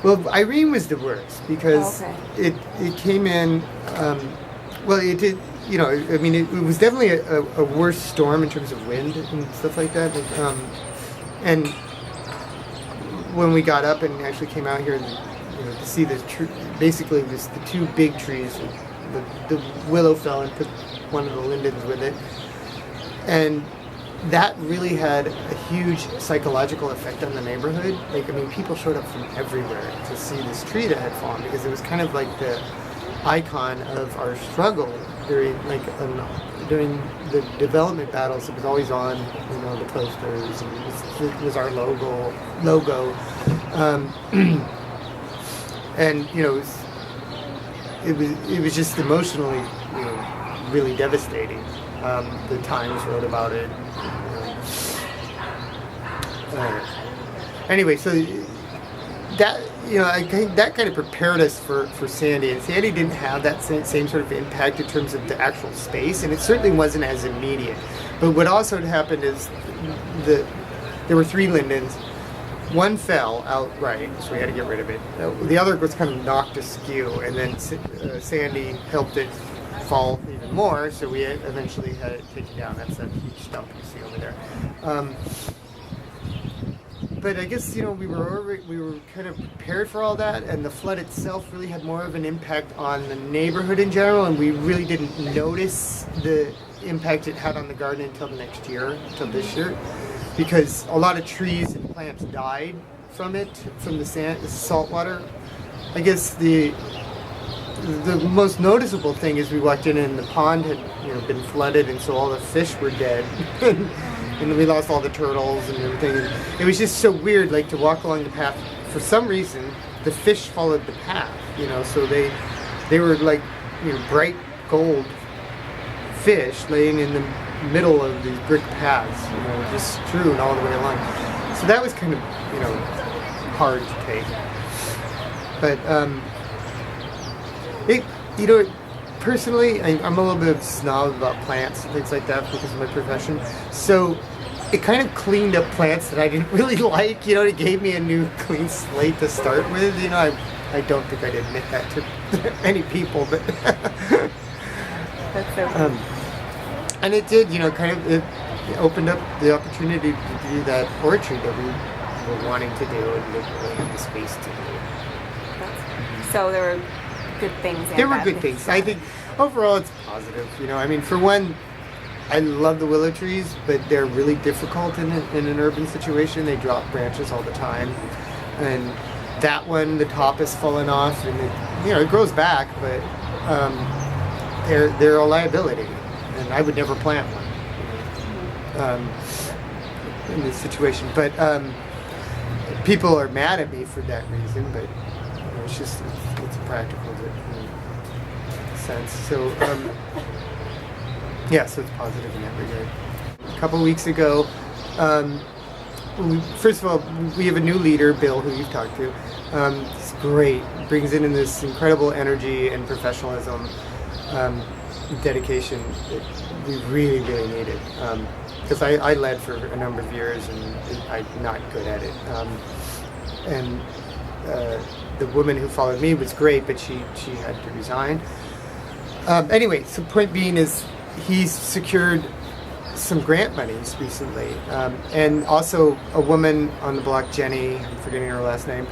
Well, Irene was the worst because Okay. it came in. Well, it did. You know, I mean, it was definitely a worse storm in terms of wind and stuff like that. And when we got up and actually came out here, and, to see basically it was the two big trees. The willow fell and took one of the lindens with it, and that really had a huge psychological effect on the neighborhood. Like, I mean, people showed up from everywhere to see this tree that had fallen because it was kind of like the icon of our struggle during the development battles. It was always on, the posters, and it was our logo, and it was just emotionally, really devastating. The Times wrote about it. Anyway, so that I think that kind of prepared us for Sandy. And Sandy didn't have that same sort of impact in terms of the actual space, and it certainly wasn't as immediate. But what also had happened is there were 3 lindens. One fell outright, so we had to get rid of it. The other was kind of knocked askew, and then Sandy helped it fall even more, so we eventually had it taken down. That's that huge stump you see over there. But I guess we were kind of prepared for all that, and the flood itself really had more of an impact on the neighborhood in general, and we really didn't notice the impact it had on the garden until this year, because a lot of trees and plants died from the salt water. I guess the most noticeable thing is we walked in and the pond had been flooded, and so all the fish were dead. And we lost all the turtles and everything. And it was just so weird, like, to walk along the path. For some reason, the fish followed the path, so they were like, bright gold fish laying in the middle of these brick paths, just strewn all the way along. So that was kind of, hard to take. But, personally, I'm a little bit of a snob about plants and things like that because of my profession. So it kind of cleaned up plants that I didn't really like. It gave me a new clean slate to start with. I don't think I'd admit that to many people, but That's so cool. And it did, it opened up the opportunity to do that orchard that we were wanting to do and didn't really have the space to do. So there were good things and There were bad good things. I think overall it's positive. I mean, for one, I love the willow trees, but they're really difficult in an urban situation. They drop branches all the time, and that one, the top has fallen off, and it grows back, but they're a liability, and I would never plant one in this situation. But people are mad at me for that reason, but it's just it's a practical sense. So so it's positive in that regard. A couple weeks ago, first of all, we have a new leader, Bill, who you've talked to. He's great. Brings in this incredible energy and professionalism, dedication that we really, really needed. Because I led for a number of years and I'm not good at it. And the woman who followed me was great, but she had to resign. Anyway, so point being is he's secured some grant monies recently, and also a woman on the block, Jenny, I'm forgetting her last name,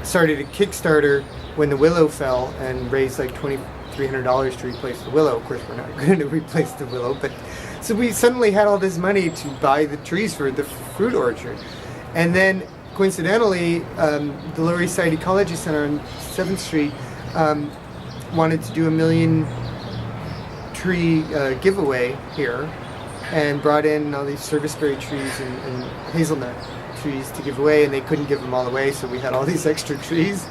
started a Kickstarter when the willow fell and raised like $2,300 to replace the willow. Of course, we're not going to replace the willow, but so we suddenly had all this money to buy the trees for the fruit orchard. And then coincidentally, the Lower East Side Ecology Center on 7th Street wanted to do a 1,000,000 tree giveaway here, and brought in all these serviceberry trees and hazelnut trees to give away, and they couldn't give them all away, so we had all these extra trees.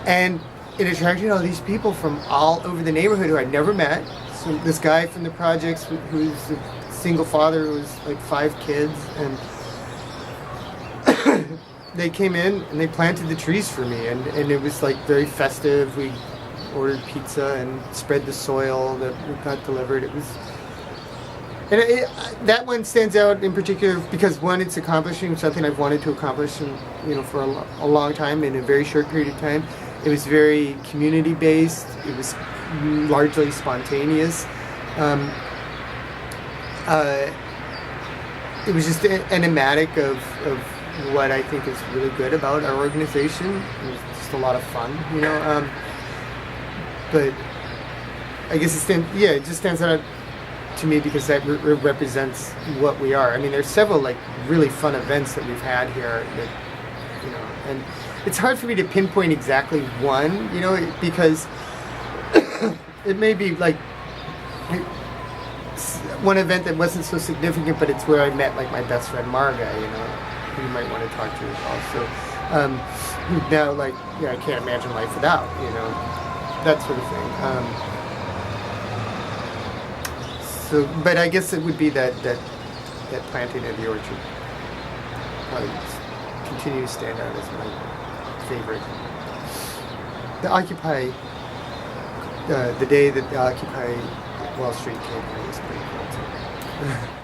And it attracted all these people from all over the neighborhood who I'd never met. So this guy from the projects who's a single father who was like 5 kids, and they came in and they planted the trees for me, and it was like very festive. We ordered pizza and spread the soil that we got delivered. It And that one stands out in particular because one, it's accomplishing something I've wanted to accomplish, for a long time in a very short period of time. It was very community based. It was largely spontaneous. It was just emblematic of what I think is really good about our organization. It was just a lot of fun, but I guess it just stands out to me because that represents what we are. I mean, there's several like really fun events that we've had here that, and it's hard for me to pinpoint exactly one, because it may be like one event that wasn't so significant, but it's where I met like my best friend Marga, who you might want to talk to as well. So now, like, I can't imagine life without, that sort of thing. But I guess it would be that planting of the orchard probably continue to stand out as my favorite. The day that the Occupy Wall Street came here was pretty cool too.